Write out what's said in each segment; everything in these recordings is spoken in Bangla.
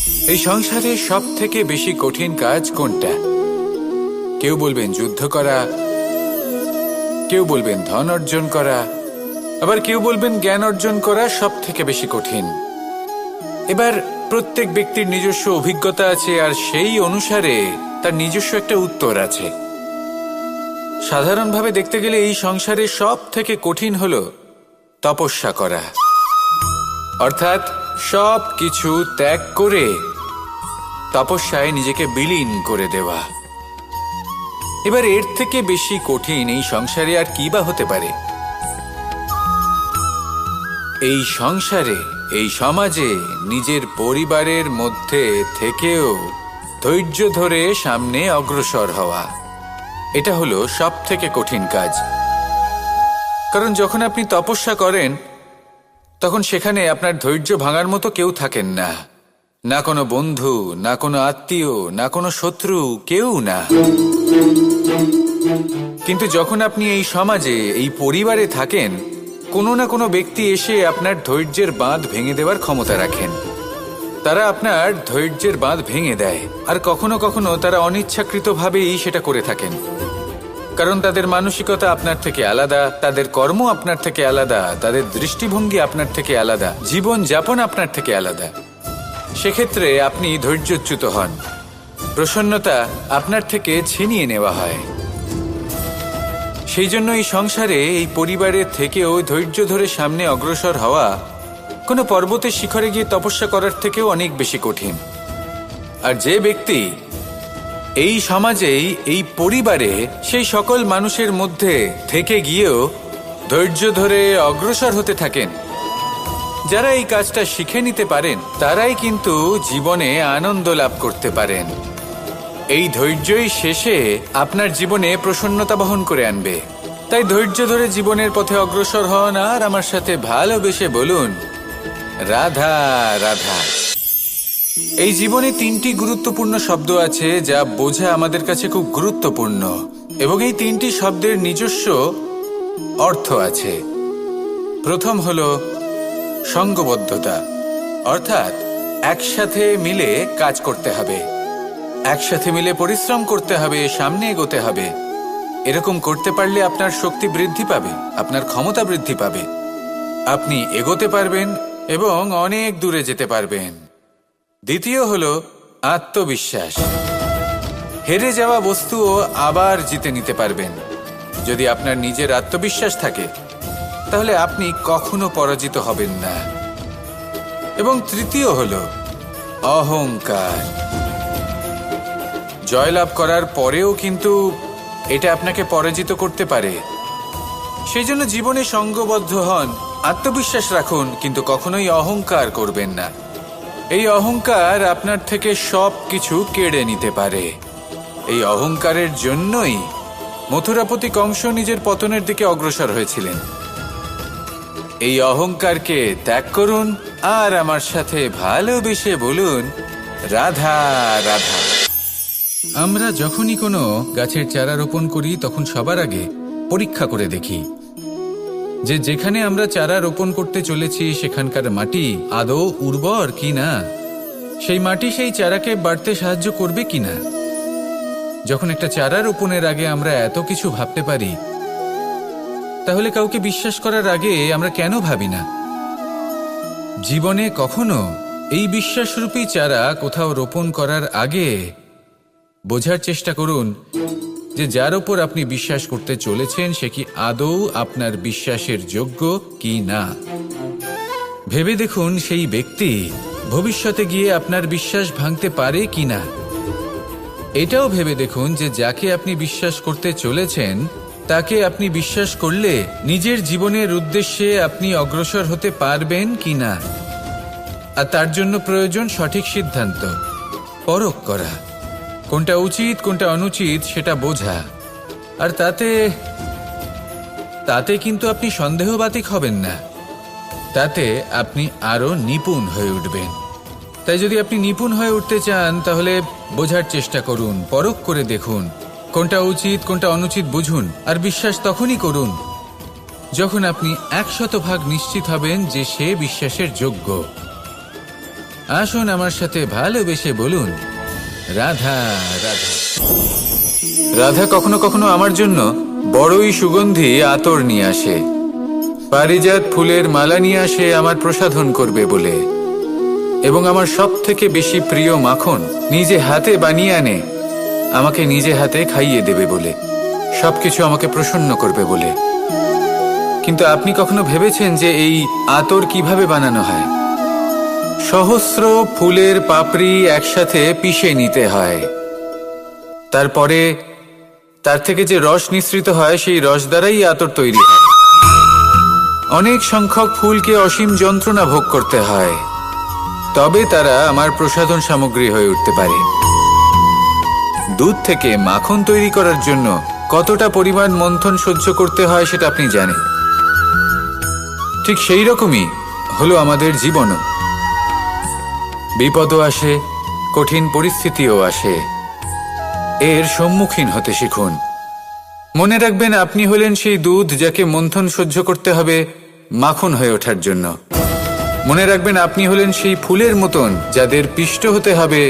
এই সংসারে সব থেকে বেশি কঠিন কাজ কোনটা? কেউ বলবেন যুদ্ধ করা, কেউ বলবেন ধন অর্জন করা, আবার কেউ বলবেন জ্ঞান অর্জন করা সব থেকে বেশি কঠিন। এবার প্রত্যেক ব্যক্তির নিজস্ব অভিজ্ঞতা আছে, আর সেই অনুসারে তার নিজস্ব একটা উত্তর আছে। সাধারণভাবে দেখতে গেলে এই সংসারে সব থেকে কঠিন হলো তপস্যা করা, অর্থাৎ সব কিছু ত্যাগ করে তপস্যায় নিজেকে বিলীন করে দেওয়া। এবার এর থেকে বেশি কঠিন এই সংসারে আর কি বা হতে পারে? এই সংসারে, এই সমাজে নিজের পরিবারের মধ্যে থেকেও ধৈর্য ধরে সামনে অগ্রসর হওয়া, এটা হলো সব থেকে কঠিন কাজ। কারণ যখন আপনি তপস্যা করেন তখন সেখানে আপনার ধৈর্য ভাঙার মতো কেউ থাকেন না, না কোনো বন্ধু, না কোনো আত্মীয়, না কোনো শত্রু, কেউ না। কিন্তু যখন আপনি এই সমাজে, এই পরিবারে থাকেন, কোনো না কোনো ব্যক্তি এসে আপনার ধৈর্যের বাঁধ ভেঙে দেওয়ার ক্ষমতা রাখেন। তারা আপনার ধৈর্যের বাঁধ ভেঙে দেয়, আর কখনো কখনো তারা অনিচ্ছাকৃতভাবেই সেটা করে থাকেন। কারণ তাদের মানসিকতা আপনার থেকে আলাদা, তাদের কর্ম আপনার থেকে আলাদা, তাদের দৃষ্টিভঙ্গি আপনার থেকে আলাদা, জীবন যাপন আপনার থেকে আলাদা। সেক্ষেত্রে আপনি ধৈর্যচ্যুত হন, প্রসন্নতা আপনার থেকে ছিনিয়ে নেওয়া হয়। সেই জন্য এই সংসারে, এই পরিবারের থেকেও ধৈর্য ধরে সামনে অগ্রসর হওয়া কোনো পর্বতের শিখরে গিয়ে তপস্যা করার থেকেও অনেক বেশি কঠিন। আর যে ব্যক্তি এই সমাজেই, এই পরিবারে, সেই সকল মানুষের মধ্যে থেকে গিয়েও ধৈর্য ধরে অগ্রসর হতে থাকেন, যারা এই কাজটা শিখে নিতে পারেন, তারাই কিন্তু জীবনে আনন্দ লাভ করতে পারেন। এই ধৈর্যই শেষে আপনার জীবনে প্রসন্নতা বহন করে আনবে। তাই ধৈর্য ধরে জীবনের পথে অগ্রসর হন, আর আমার সাথে ভালোবেসে বলুন, রাধা রাধা। এই জীবনে তিনটি গুরুত্বপূর্ণ শব্দ আছে যা বোঝা আমাদের কাছে খুব গুরুত্বপূর্ণ, এবং এই তিনটি শব্দের নিজস্ব অর্থ আছে। প্রথম হলো সঙ্গবদ্ধতা, অর্থাৎ একসাথে মিলে কাজ করতে হবে, একসাথে মিলে পরিশ্রম করতে হবে, সামনে এগোতে হবে। এরকম করতে পারলে আপনার শক্তি বৃদ্ধি পাবে, আপনার ক্ষমতা বৃদ্ধি পাবে, আপনি এগোতে পারবেন এবং অনেক দূরে যেতে পারবেন। দ্বিতীয় হলো আত্মবিশ্বাস। হেরে যাওয়া বস্তুও আবার জিতে নিতে পারবেন। যদি আপনার নিজের আত্মবিশ্বাস থাকে তাহলে আপনি কখনো পরাজিত হবেন না। এবং তৃতীয় হলো অহংকার। জয়লাভ করার পরেও কিন্তু এটা আপনাকে পরাজিত করতে পারে। সেই জন্য জীবনে সঙ্গবদ্ধ হন, আত্মবিশ্বাস রাখুন, কিন্তু কখনোই অহংকার করবেন না। এই অহংকার আপনার থেকে সব কিছু কেড়ে নিতে পারে। এই অহংকারের জন্যই মথুরাপতি কংস নিজের পতনের দিকে অগ্রসর হয়েছিলেন। এই অহংকারকে ত্যাগ করুন, আর আমার সাথে ভালোবেসে বলুন, রাধা রাধা। আমরা যখনই কোনো গাছের চারা রোপণ করি তখন সবার আগে পরীক্ষা করে দেখি যে যেখানে আমরা চারা রোপণ করতে চলেছি সেখানকার মাটি আদৌ উর্বর কিনা, সেই মাটি সেই চারাকে বাড়তে সাহায্য করবে কিনা। যখন একটা চারা রোপণের আগে আমরা এত কিছু ভাবতে পারি, তাহলে কাউকে বিশ্বাস করার আগে আমরা কেন ভাবি না? জীবনে কখনো এই বিশ্বাসরূপী চারা কোথাও রোপণ করার আগে বোঝার চেষ্টা করুন যে যার ওপর আপনি বিশ্বাস করতে চলেছেন সে কি আদৌ আপনার বিশ্বাসের যোগ্য কি না। ভেবে দেখুন সেই ব্যক্তি ভবিষ্যতে গিয়ে আপনার বিশ্বাস ভাঙতে পারে কি না। এটাও ভেবে দেখুন যে যাকে আপনি বিশ্বাস করতে চলেছেন তাকে আপনি বিশ্বাস করলে নিজের জীবনের উদ্দেশ্যে আপনি অগ্রসর হতে পারবেন কি না। আর তার জন্য প্রয়োজন সঠিক সিদ্ধান্ত, পরখ করা, কোনটা উচিত কোনটা অনুচিত সেটা বোঝা। আর তাতে কিন্তু আপনি সন্দেহবাতিক হবেন না, তাতে আপনি আরো নিপুণ হয়ে উঠবেন। তাই যদি আপনি নিপুণ হয়ে উঠতে চান তাহলে বোঝার চেষ্টা করুন, পরখ করে দেখুন, কোনটা উচিত কোনটা অনুচিত বুঝুন। আর বিশ্বাস তখনই করুন যখন আপনি 100% নিশ্চিত হবেন যে সে বিশ্বাসের যোগ্য। আসুন আমার সাথে ভালোবেসে বলুন, রাধা রাধা। রাধা কখনো কখনো আমার জন্য বড়ই সুগন্ধি আতর নিয়ে আসে, পারিজাত ফুলের মালা নিয়ে আসে আমার প্রসাধন করবে বলে, এবং আমার সব থেকে বেশি প্রিয় মাখন নিজে হাতে বানিয়ে আনে আমাকে নিজে হাতে খাইয়ে দেবে বলে, সবকিছু আমাকে প্রসন্ন করবে বলে। কিন্তু আপনি কখনো ভেবেছেন যে এই আতর কিভাবে বানানো হয়? সহস্র ফুলের পাপড়ি একসাথে পিষে নিতে হয়, তারপরে তার থেকে যে রস নিঃসৃত হয় সেই রস দ্বারাই আতর তৈরি হয়। অনেক সংখ্যক ফুলকে অসীম যন্ত্রণা ভোগ করতে হয়, তবে তারা আমার প্রসাধন সামগ্রী হয়ে উঠতে পারে। দুধ থেকে মাখন তৈরি করার জন্য কতটা পরিমাণ মন্থন সহ্য করতে হয় সেটা আপনি জানেন। ঠিক সেই রকমই হলো আমাদের জীবনও। বিপদও আসে, কঠিন পরিস্থিতিও আসে, এর সম্মুখীন হতে শিখুন। মনে রাখবেন, আপনি হলেন সেই দুধ যাকে মন্থন সহ্য করতে হবে মাখন হয়ে ওঠার জন্য। মনে রাখবেন, আপনি হলেন সেই ফুলের মতন যাদের পিষ্ট হতে হবে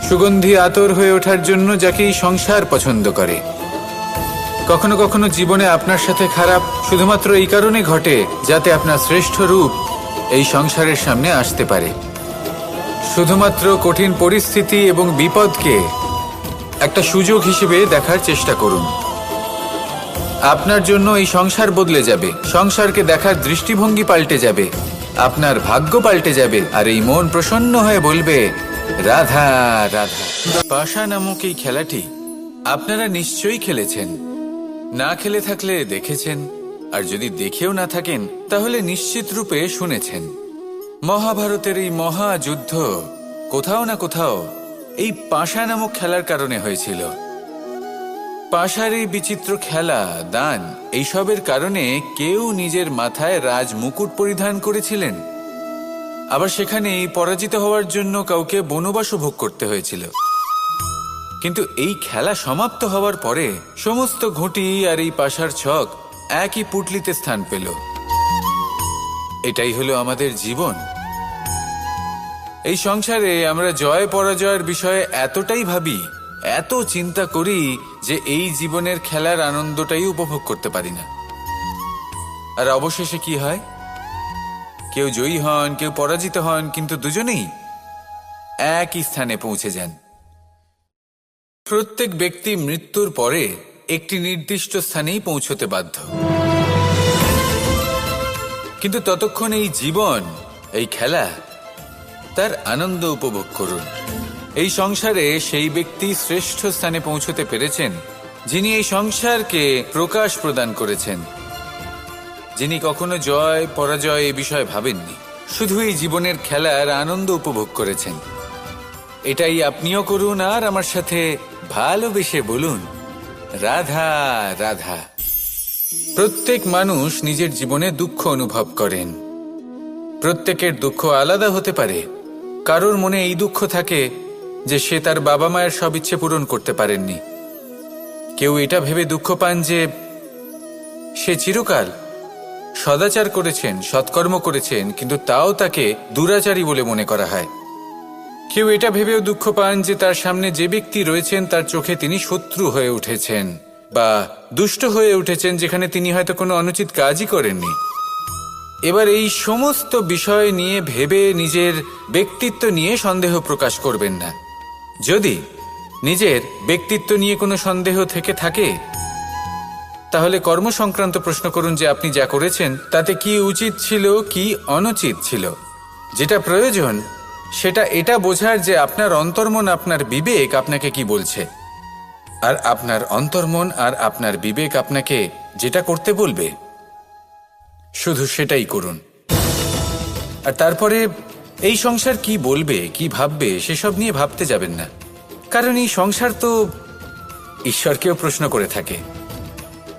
সুগন্ধি আতর হয়ে ওঠার জন্য, যাকে এই সংসার পছন্দ করে। কখনো কখনো জীবনে আপনার সাথে খারাপ শুধুমাত্র এই কারণে ঘটে যাতে আপনার শ্রেষ্ঠ রূপ এই সংসারের সামনে আসতে পারে। শুধুমাত্র কঠিন পরিস্থিতি এবং বিপদকে একটা সুযোগ হিসেবে দেখার চেষ্টা করুন। আপনার জন্য এই সংসার বদলে যাবে, সংসারকে দেখার দৃষ্টিভঙ্গি পাল্টে যাবে, আপনার ভাগ্য পাল্টে যাবে, আর এই মন প্রসন্ন হয়ে বলবে, রাধা রাধা। পাশা নামক এই খেলাটি আপনারা নিশ্চয়ই খেলেছেন, না খেলে থাকলে দেখেছেন, আর যদি দেখেও না থাকেন তাহলে নিশ্চিত রূপে শুনেছেন। মহাভারতের এই মহাযুদ্ধ কোথাও না কোথাও এই পাশা নামক খেলার কারণে হয়েছিল। পাশার এই বিচিত্র খেলা, দান, এইসবের কারণে কেউ নিজের মাথায় রাজ মুকুট পরিধান করেছিলেন, আবার সেখানে পরাজিত হওয়ার জন্য কাউকে বনবাসও ভোগ করতে হয়েছিল। কিন্তু এই খেলা সমাপ্ত হওয়ার পরে সমস্ত ঘুঁটি আর এই পাশার ছক একই পুটলিতে স্থান পেল। এটাই হলো আমাদের জীবন। এই সংসারে আমরা জয় পরাজয়ের বিষয়ে এতটাই ভাবি, এত চিন্তা করি যে এই জীবনের খেলার আনন্দটাই উপভোগ করতে পারি না। আর অবশেষে কি হয়? কেউ জয়ী হন, কেউ পরাজিত হন, কিন্তু দুজনেই একই স্থানে পৌঁছে যান। প্রত্যেক ব্যক্তি মৃত্যুর পরে একটি নির্দিষ্ট স্থানেই পৌঁছতে বাধ্য, কিন্তু ততক্ষণ এই জীবন, এই খেলা, তার আনন্দ উপভোগ করুন। এই সংসারে সেই ব্যক্তি শ্রেষ্ঠ স্থানে পৌঁছতে পেরেছেন যিনি এই সংসারকে প্রকাশ প্রদান করেছেন, যিনি কখনো জয় পরাজয় এই বিষয়ে ভাবেননি, শুধু এই জীবনের খেলার আনন্দ উপভোগ করেছেন। এটাই আপনিও করুন, আর আমার সাথে ভালোবেসে বলুন, রাধা রাধা। প্রত্যেক মানুষ নিজের জীবনে দুঃখ অনুভব করেন। প্রত্যেকের দুঃখ আলাদা হতে পারে। কারোর মনে এই দুঃখ থাকে যে সে তার বাবা মায়ের সব ইচ্ছে পূরণ করতে পারেননি। কেউ এটা ভেবে দুঃখ পান যে সে চিরকাল সদাচার করেছেন, সৎকর্ম করেছেন, কিন্তু তাও তাকে দুরাচারী বলে মনে করা হয়। কেউ এটা ভেবেও দুঃখ পান যে তার সামনে যে ব্যক্তি রয়েছেন তার চোখে তিনি শত্রু হয়ে উঠেছেন বা দুষ্ট হয়ে উঠেছেন, যেখানে তিনি হয়তো কোনো অনুচিত কাজই করেননি। এবার এই সমস্ত বিষয় নিয়ে ভেবে নিজের ব্যক্তিত্ব নিয়ে সন্দেহ প্রকাশ করবেন না। যদি নিজের ব্যক্তিত্ব নিয়ে কোনো সন্দেহ থেকে থাকে তাহলে কর্ম সংক্রান্ত প্রশ্ন করুন যে আপনি যা করেছেন তাতে কি উচিত ছিল, কি অনুচিত ছিল। যেটা প্রয়োজন সেটা এটা বোঝার যে আপনার অন্তর্মন, আপনার বিবেক আপনাকে কি বলছে, আর আপনার অন্তর্মন আর আপনার বিবেক আপনাকে যেটা করতে বলবে শুধু সেটাই করুন। আর তারপরে এই সংসার কি বলবে, কি ভাববে সেসব নিয়ে ভাবতে যাবেন না, কারণ এই সংসার তো ঈশ্বরকেও প্রশ্ন করে থাকে,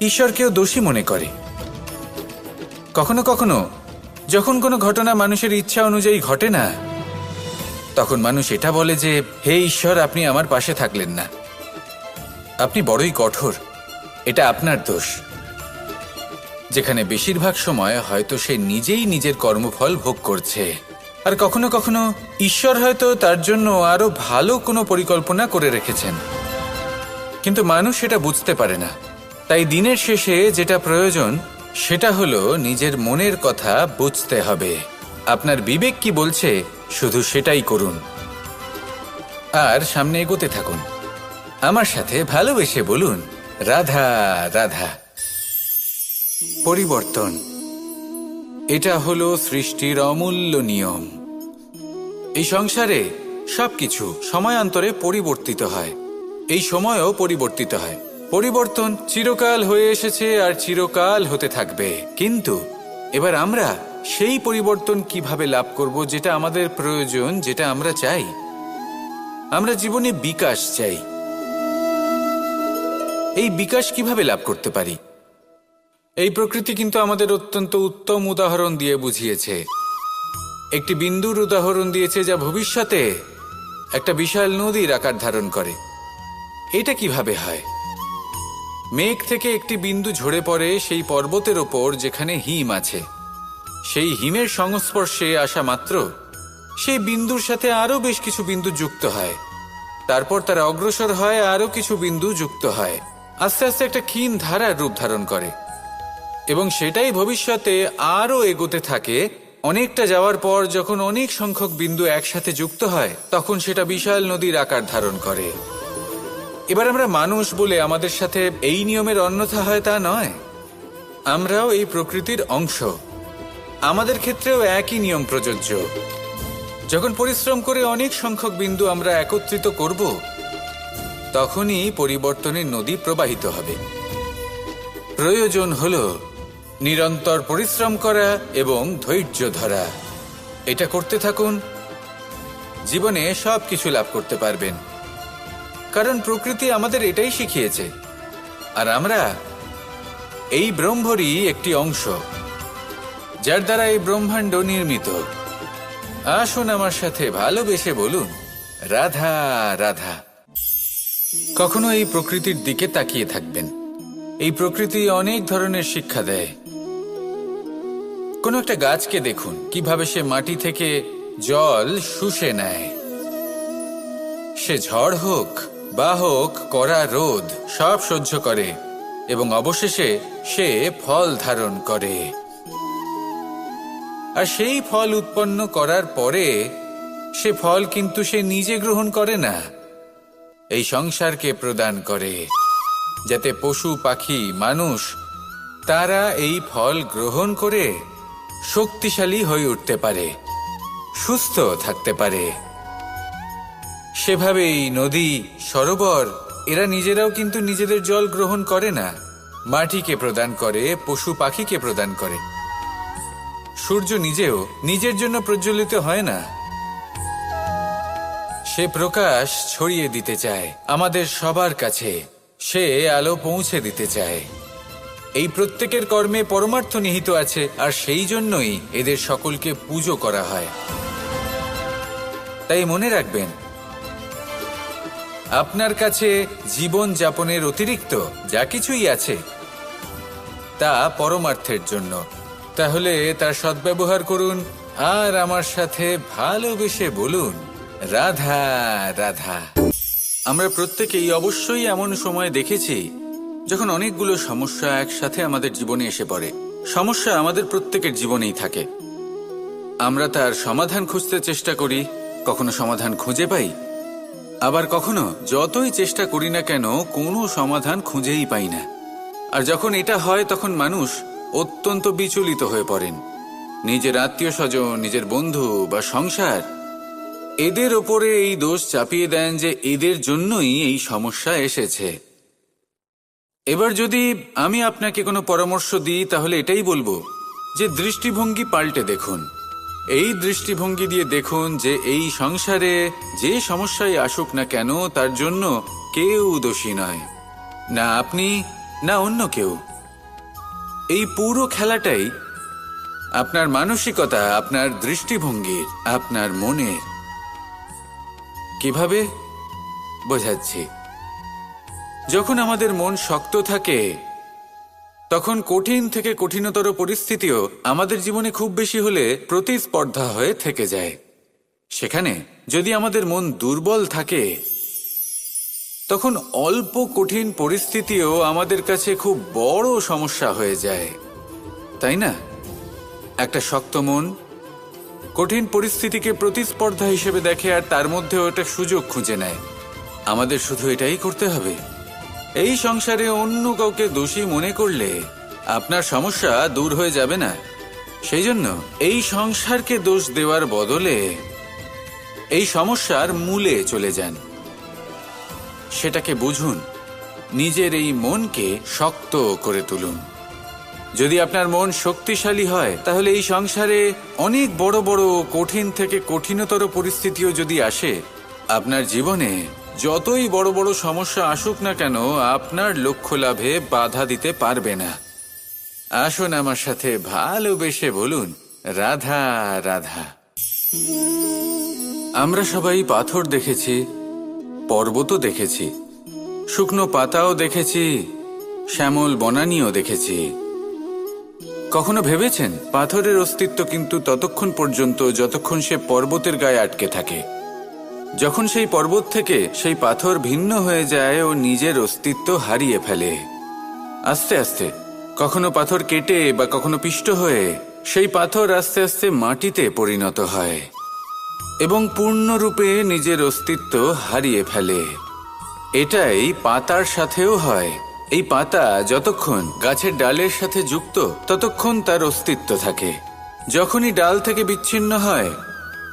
ঈশ্বরকেও দোষী মনে করে। কখনো কখনো যখন কোনো ঘটনা মানুষের ইচ্ছা অনুযায়ী ঘটে না, তখন মানুষ এটা বলে যে হে ঈশ্বর, আপনি আমার পাশে থাকলেন না, আপনি বড়ই কঠোর, এটা আপনার দোষ। যেখানে বেশিরভাগ সময় হয়তো সে নিজেই নিজের কর্মফল ভোগ করছে। আর কখনো কখনো ঈশ্বর হয়তো তার জন্য আরো ভালো কোনো পরিকল্পনা করে রেখেছেন, কিন্তু মানুষ সেটা বুঝতে পারে না। তাই দিনের শেষে যেটা প্রয়োজন সেটা হলো নিজের মনের কথা বুঝতে হবে। আপনার বিবেক কি বলছে শুধু সেটাই করুন আর সামনে এগোতে থাকুন। আমার সাথে ভালোবেসে বলুন, রাধা রাধা। পরিবর্তন, এটা হলো সৃষ্টির অমূল্য নিয়ম। এই সংসারে সবকিছু সময়ান্তরে পরিবর্তিত হয়, এই সময়ও পরিবর্তিত হয়। পরিবর্তন চিরকাল হয়ে এসেছে আর চিরকাল হতে থাকবে, কিন্তু এবার আমরা সেই পরিবর্তন কিভাবে লাভ করব যেটা আমাদের প্রয়োজন, যেটা আমরা চাই। আমরা জীবনে বিকাশ চাই। এই বিকাশ কিভাবে লাভ করতে পারি? এই প্রকৃতি কিন্তু আমাদের অত্যন্ত উত্তম উদাহরণ দিয়ে বুঝিয়েছে। একটি বিন্দুর উদাহরণ দিয়েছে যা ভবিষ্যতে একটা বিশাল নদীর আকার ধারণ করে। এটা কিভাবে হয়? মেঘ থেকে একটি বিন্দু ঝরে পড়ে সেই পর্বতের ওপর যেখানে হিম আছে। সেই হিমের সংস্পর্শে আসা মাত্র সেই বিন্দুর সাথে আরো বেশ কিছু বিন্দু যুক্ত হয়। তারপর তারা অগ্রসর হয়, আরো কিছু বিন্দু যুক্ত হয়, আস্তে আস্তে একটা ক্ষীণ ধারার রূপ ধারণ করে এবং সেটাই ভবিষ্যতে আরো এগোতে থাকে। অনেকটা যাওয়ার পর যখন অনেক সংখ্যক বিন্দু একসাথে যুক্ত হয় তখন সেটা বিশাল নদীর আকার ধারণ করে। এবার আমরা মানুষ বলে আমাদের সাথে এই নিয়মের অন্যথা হয় তা নয়। আমরাও এই প্রকৃতির অংশ, আমাদের ক্ষেত্রেও একই নিয়ম প্রযোজ্য। যখন পরিশ্রম করে অনেক সংখ্যক বিন্দু আমরা একত্রিত করব তখনই পরিবর্তনের নদী প্রবাহিত হবে। প্রয়োজন হলো নিরন্তর পরিশ্রম করা এবং ধৈর্য ধরা। এটা করতে থাকুন, জীবনে সব কিছু লাভ করতে পারবেন, কারণ প্রকৃতি আমাদের এটাই শিখিয়েছে। আর আমরা এই ব্রহ্মরই একটি অংশ, যার দ্বারা এই ব্রহ্মাণ্ড নির্মিত। আসুন আমার সাথে ভালোবেসে বলুন, রাধা রাধা। কখনো এই প্রকৃতির দিকে তাকিয়ে থাকবেন। এই প্রকৃতি অনেক ধরনের শিক্ষা দেয়। কোনো একটা গাছকে দেখুন কিভাবে সে মাটি থেকে জল শুষে নেয়। সে ঝড় হোক বা হোক কড়া রোদ সব সহ্য করে এবং অবশেষে সে ফল ধারণ করে। আর সেই ফল উৎপন্ন করার পরে সে ফল কিন্তু সে নিজে গ্রহণ করে না, এই সংসারকে প্রদান করে, যাতে পশু পাখি মানুষ তারা এই ফল গ্রহণ করে শক্তিশালী হয়ে উঠতে পারে, সুস্থ থাকতে পারে। সেভাবেই নদী, সরোবর এরা নিজেরাও কিন্তু নিজেদের জল গ্রহণ করে না, মাটিকে প্রদান করে, পশু পাখিকে প্রদান করে। সূর্য নিজেও নিজের জন্য প্রজ্বলিত হয় না, সে প্রকাশ ছড়িয়ে দিতে চায় আমাদের সবার কাছে, সে আলো পৌঁছে দিতে চায়। এই প্রত্যেকের কর্মে পরমার্থ নিহিত আছে, আর সেই জন্যই এদের সকলকে পুজো করা হয়। তাই মনে রাখবেন, আপনার কাছে জীবন যাপনের অতিরিক্ত যা কিছুই আছে তা পরমার্থের জন্য। তাহলে তার সদ্ব্যবহার করুন আর আমার সাথে ভালোবেসে বলুন, রাধা রাধা। আমরা প্রত্যেকেই অবশ্যই এমন সময় দেখেছি যখন অনেকগুলো সমস্যা একসাথে আমাদের জীবনে এসে পড়ে। সমস্যা আমাদের প্রত্যেকের জীবনেই থাকে। আমরা তার সমাধান খুঁজতে চেষ্টা করি, কখনো সমাধান খুঁজে পাই, আবার কখনো যতই চেষ্টা করি না কেন কোনো সমাধান খুঁজেই পাই না। আর যখন এটা হয় তখন মানুষ অত্যন্ত বিচলিত হয়ে পড়েন। নিজের আত্মীয় স্বজন, নিজের বন্ধু বা সংসার এদের ওপরে এই দোষ চাপিয়ে দেন যে এদের জন্যই এই সমস্যা এসেছে। এবার যদি আমি আপনাকে কোনো পরামর্শ দিই তাহলে এটাই বলবো যে দৃষ্টিভঙ্গি পাল্টে দেখুন। এই দৃষ্টিভঙ্গি দিয়ে দেখুন যে এই সংসারে যে সমস্যায় আসুক না কেন তার জন্য কেউ দোষী নয়, না আপনি না অন্য কেউ। এই পুরো খেলাটাই আপনার মানসিকতা, আপনার দৃষ্টিভঙ্গির, আপনার মনের। কিভাবে বোঝাচ্ছি? যখন আমাদের মন শক্ত থাকে তখন কঠিন থেকে কঠিনতর পরিস্থিতিও আমাদের জীবনে খুব বেশি হলে প্রতিস্পর্ধা হয়ে থেকে যায়। সেখানে যদি আমাদের মন দুর্বল থাকে, তখন অল্প কঠিন পরিস্থিতিও আমাদের কাছে খুব বড় সমস্যা হয়ে যায়, তাই না? একটা শক্ত মন কঠিন পরিস্থিতিকে প্রতিস্পর্ধা হিসেবে দেখে আর তার মধ্যে ওটা সুযোগ খুঁজে নেয়। আমাদের শুধু এটাই করতে হবে। এই সংসারে অন্য কাউকে দোষী মনে করলে আপনার সমস্যা দূর হয়ে যাবে না। সেই জন্য এই সংসারকে দোষ দেওয়ার বদলে এই সমস্যার মূলে চলে যান, সেটাকে বুঝুন, নিজের এই মনকে শক্ত করে তুলুন। যদি আপনার মন শক্তিশালী হয়, তাহলে এই সংসারে অনেক বড় বড় কঠিন থেকে কঠিনতর পরিস্থিতিও যদি আসে, আপনার জীবনে যতই বড় বড় সমস্যা আসুক না কেন, আপনার লক্ষ্য লাভে বাধা দিতে পারবে না। আসুন আমার সাথে ভালোবেসে বলুন, রাধা রাধা। আমরা সবাই পাথর দেখেছি, পর্বতও দেখেছি, শুকনো পাতাও দেখেছি, শ্যামল বনানীও দেখেছি। কখনো ভেবেছেন পাথরের অস্তিত্ব কিন্তু ততক্ষণ পর্যন্ত যতক্ষণ সে পর্বতের গায়ে আটকে থাকে। যখন সেই পর্বত থেকে সেই পাথর ভিন্ন হয়ে যায় ও নিজের অস্তিত্ব হারিয়ে ফেলে। আস্তে আস্তে কখনো পাথর কেটে বা কখনো পিষ্ট হয়ে সেই পাথর আস্তে আস্তে মাটিতে পরিণত হয় এবং পূর্ণরূপে নিজের অস্তিত্ব হারিয়ে ফেলে। এটাই পাতার সাথেও হয়। এই পাতা যতক্ষণ গাছের ডালের সাথে যুক্ত ততক্ষণ তার অস্তিত্ব থাকে। যখনই ডাল থেকে বিচ্ছিন্ন হয়,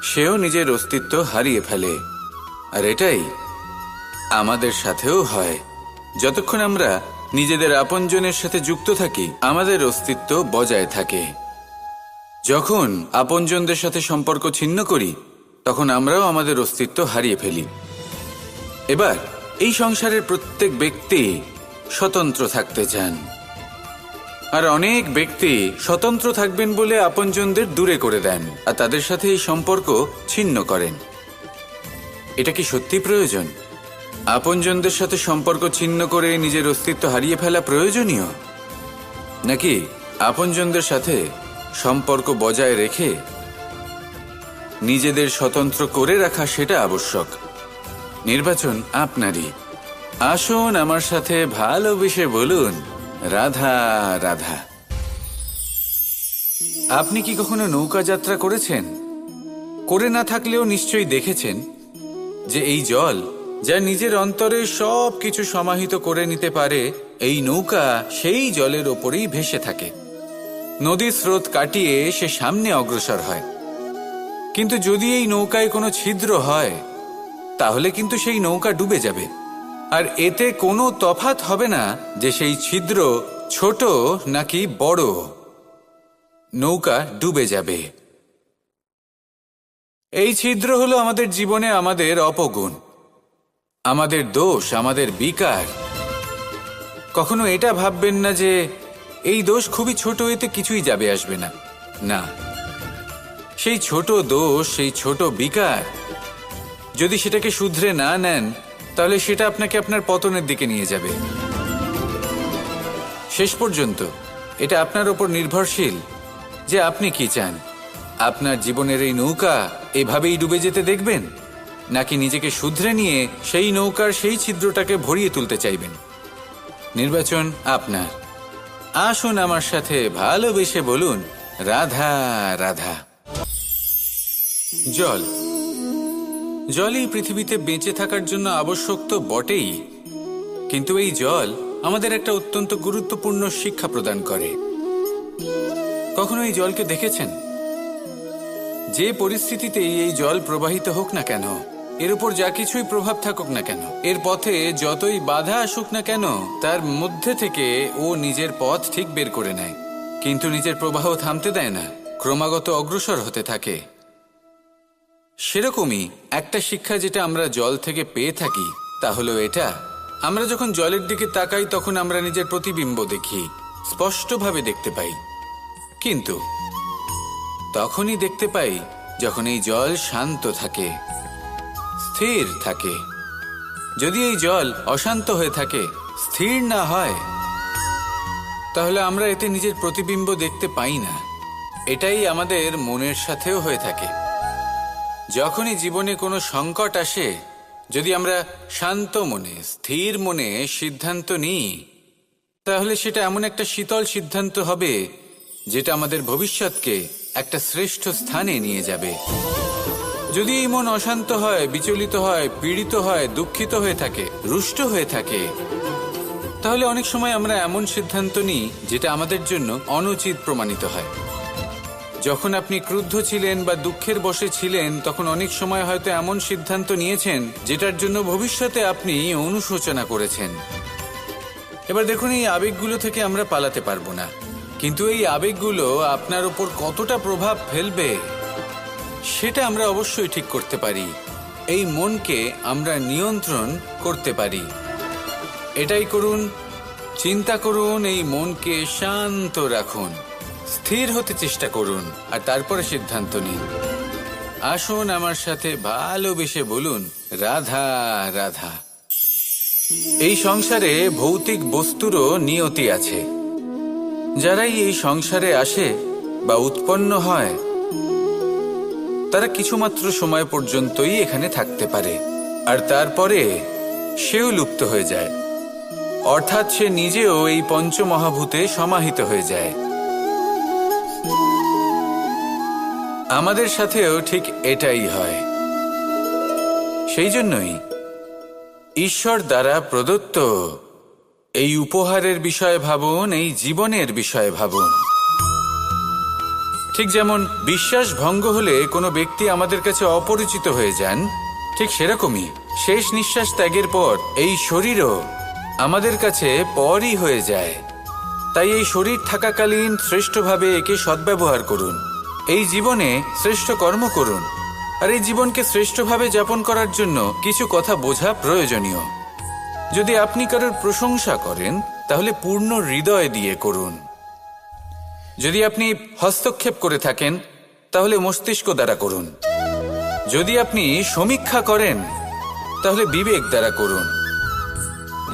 সেও নিজের অস্তিত্ব হারিয়ে ফেলে। আর এটাই আমাদের সাথেও হয়। যতক্ষণ আমরা নিজেদের আপনজনের সাথে যুক্ত থাকি, আমাদের অস্তিত্ব বজায় থাকে। যখন আপনজনদের সাথে সম্পর্ক ছিন্ন করি, তখন আমরাও আমাদের অস্তিত্ব হারিয়ে ফেলি। এবার এই সংসারের প্রত্যেক ব্যক্তি স্বতন্ত্র থাকতে চান, আর অনেক ব্যক্তি স্বতন্ত্র থাকবেন বলে আপনজনদের দূরে করে দেন আর তাদের সাথে এই সম্পর্ক ছিন্ন করেন। এটা কি সত্যি প্রয়োজন? আপনজনদের সাথে সম্পর্ক ছিন্ন করে নিজের অস্তিত্ব হারিয়ে ফেলা প্রয়োজনীয়, নাকি আপনজনদের সাথে সম্পর্ক বজায় রেখে নিজেদের স্বতন্ত্র করে রাখা সেটা আবশ্যক? নির্বাচন আপনারই। আসুন আমার সাথে ভালোবেসে বলুন, রাধা রাধা। আপনি কি কখনো নৌকা যাত্রা করেছেন? করে না থাকলেও নিশ্চয়ই দেখেছেন যে এই জল যা নিজের অন্তরে সব কিছু সমাহিত করে নিতে পারে, এই নৌকা সেই জলের ওপরেই ভেসে থাকে। নদীর স্রোত কাটিয়ে সে সামনে অগ্রসর হয়। কিন্তু যদি এই নৌকায় কোনো ছিদ্র হয়, তাহলে কিন্তু সেই নৌকা ডুবে যাবে। আর এতে কোনো তফাৎ হবে না যে সেই ছিদ্র ছোট নাকি বড়, নৌকা ডুবে যাবে। এই ছিদ্র হলো আমাদের জীবনে আমাদের অপগুণ, আমাদের দোষ, আমাদের বিকার। কখনো এটা ভাববেন না যে এই দোষ খুবই ছোট, এতে কিছুই যাবে আসবে না। না, সেই ছোট দোষ, সেই ছোট বিকার যদি সেটাকে শুধরে না নেন, তাহলে সেটা আপনাকে আপনার পতনের দিকে নিয়ে যাবে। শেষ পর্যন্ত এটা আপনার ওপর নির্ভরশীল যে আপনি কি চান। আপনার জীবনের এই নৌকা এভাবেই ডুবে যেতে দেখবেন, নাকি নিজেকে শুধরে নিয়ে সেই নৌকার সেই ছিদ্রটাকে ভরিয়ে তুলতে চাইবেন? নির্বাচন আপনার। আসুন আমার সাথে ভালোবেসে বলুন, রাধা রাধা। জল জলই পৃথিবীতে বেঁচে থাকার জন্য আবশ্যক তো বটেই, কিন্তু এই জল আমাদের একটা অত্যন্ত গুরুত্বপূর্ণ শিক্ষা প্রদান করে। কখনো এই জলকে দেখেছেন? যে পরিস্থিতিতেই এই জল প্রবাহিত হোক না কেন, এর উপর যা কিছুই প্রভাব থাকুক না কেন, এর পথে যতই বাধা আসুক না কেন, তার মধ্যে থেকে ও নিজের পথ ঠিক বের করে নেয়, কিন্তু নিজের প্রবাহ থামতে দেয় না, ক্রমাগত অগ্রসর হতে থাকে। সেরকমই একটা শিক্ষা যেটা আমরা জল থেকে পেয়ে থাকি, তা হলো এটা: আমরা যখন জলের দিকে তাকাই, তখন আমরা নিজের প্রতিবিম্ব দেখি, স্পষ্টভাবে দেখতে পাই। কিন্তু তখনই দেখতে পাই যখন এই জল শান্ত থাকে, স্থির থাকে। যদি এই জল অশান্ত হয়ে থাকে, স্থির না হয়, তাহলে আমরা এতে নিজের প্রতিবিম্ব দেখতে পাই না। এটাই আমাদের মনের সাথেও হয়ে থাকে। যখনই জীবনে কোনো সংকট আসে, যদি আমরা শান্ত মনে, স্থির মনে সিদ্ধান্ত নিই, তাহলে সেটা এমন একটা শীতল সিদ্ধান্ত হবে যেটা আমাদের ভবিষ্যৎকে একটা শ্রেষ্ঠ স্থানে নিয়ে যাবে। যদি এই মন অশান্ত হয়, বিচলিত হয়, পীড়িত হয়, দুঃখিত হয়ে থাকে, রুষ্ট হয়ে থাকে, তাহলে অনেক সময় আমরা এমন সিদ্ধান্ত নিই যেটা আমাদের জন্য অনুচিত প্রমাণিত হয়। যখন আপনি ক্রুদ্ধ ছিলেন বা দুঃখের বশে ছিলেন, তখন অনেক সময় হয়তো এমন সিদ্ধান্ত নিয়েছেন যেটার জন্য ভবিষ্যতে আপনি অনুশোচনা করেছেন। এবার দেখুন, এই আবেগগুলো থেকে আমরা পালাতে পারবো না, কিন্তু এই আবেগগুলো আপনার উপর কতটা প্রভাব ফেলবে সেটা আমরা অবশ্যই ঠিক করতে পারি। এই মনকে আমরা নিয়ন্ত্রণ করতে পারি। এটাই করুন, চিন্তা করুন, এই মনকে শান্ত রাখুন, স্থির হতে চেষ্টা করুন, আর তারপরে সিদ্ধান্ত নিন। আসুন আমার সাথে ভালোবেসে বলুন, রাধা রাধা। এই সংসারে ভৌতিক বস্তুরও নিয়তি আছে। যারাই এই সংসারে আসে বা উৎপন্ন হয়, তারা কিছুমাত্র সময় পর্যন্তই এখানে থাকতে পারে, আর তারপরে সেও লুপ্ত হয়ে যায়, অর্থাৎ সে নিজেও এই পঞ্চমহাভূতে সমাহিত হয়ে যায়। আমাদের সাথেও ঠিক এটাই হয়। সেই জন্যই ঈশ্বর দ্বারা প্রদত্ত এই উপহারের বিষয়ে ভাবুন, এই জীবনের বিষয়ে ভাবুন। ঠিক যেমন বিশ্বাস ভঙ্গ হলে কোনো ব্যক্তি আমাদের কাছে অপরিচিত হয়ে যান, ঠিক সেরকমই শেষ নিঃশ্বাস ত্যাগের পর এই শরীরও আমাদের কাছে পরই হয়ে যায়। তাই এই শরীর থাকাকালীন শ্রেষ্ঠভাবে একে সদ্ব্যবহার করুন, এই জীবনে শ্রেষ্ঠ কর্ম করুন। আর এই জীবনকে শ্রেষ্ঠভাবে যাপন করার জন্য কিছু কথা বোঝা প্রয়োজনীয়। যদি আপনি কারোর প্রশংসা করেন, তাহলে পূর্ণ হৃদয় দিয়ে করুন। যদি আপনি হস্তক্ষেপ করে থাকেন, তাহলে মস্তিষ্ক দ্বারা করুন। যদি আপনি সমীক্ষা করেন, তাহলে বিবেক দ্বারা করুন।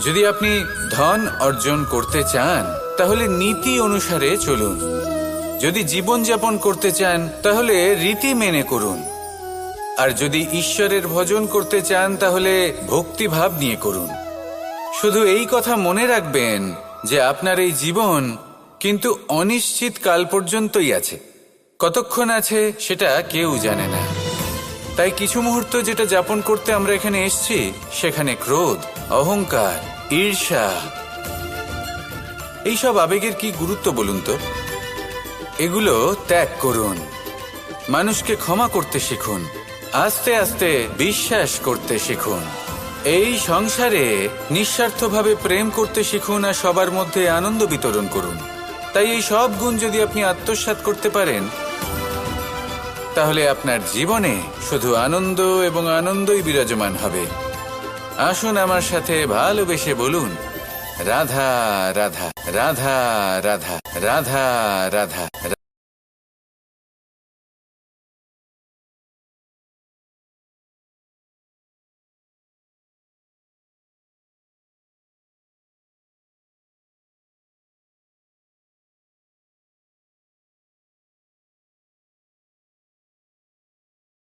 যদি আপনি ধন অর্জন করতে চান, তাহলে নীতি অনুসারে চলুন। যদি জীবনযাপন করতে চান, তাহলে রীতি মেনে করুন। আর যদি ঈশ্বরের ভজন করতে চান, তাহলে ভক্তিভাব নিয়ে করুন। শুধু এই কথা মনে রাখবেন যে আপনার এই জীবন কিন্তু অনিশ্চিত কাল পর্যন্তই আছে। কতক্ষণ আছে সেটা কেউ জানে না। তাই কিছু মুহূর্ত যেটা যাপন করতে আমরা এখানে এসেছি, সেখানে ক্রোধ, অহংকার, ঈর্ষা, এইসব আবেগের কি গুরুত্ব বলুন তো? এগুলো ত্যাগ করুন। মানুষকে ক্ষমা করতে শিখুন, আস্তে আস্তে বিশ্বাস করতে শিখুন। এই সংসারে নিঃস্বার্থভাবে প্রেম করতে শিখুন, আর সবার মধ্যে আনন্দ বিতরণ করুন। তাই এই সব গুণ যদি আপনি আত্মসাৎ করতে পারেন, তাহলে আপনার জীবনে শুধু আনন্দ এবং আনন্দই বিরাজমান হবে। আসুন আমার সাথে ভালোবেসে বলুন, রাধা রাধা, রাধা রাধা, রাধা রাধা,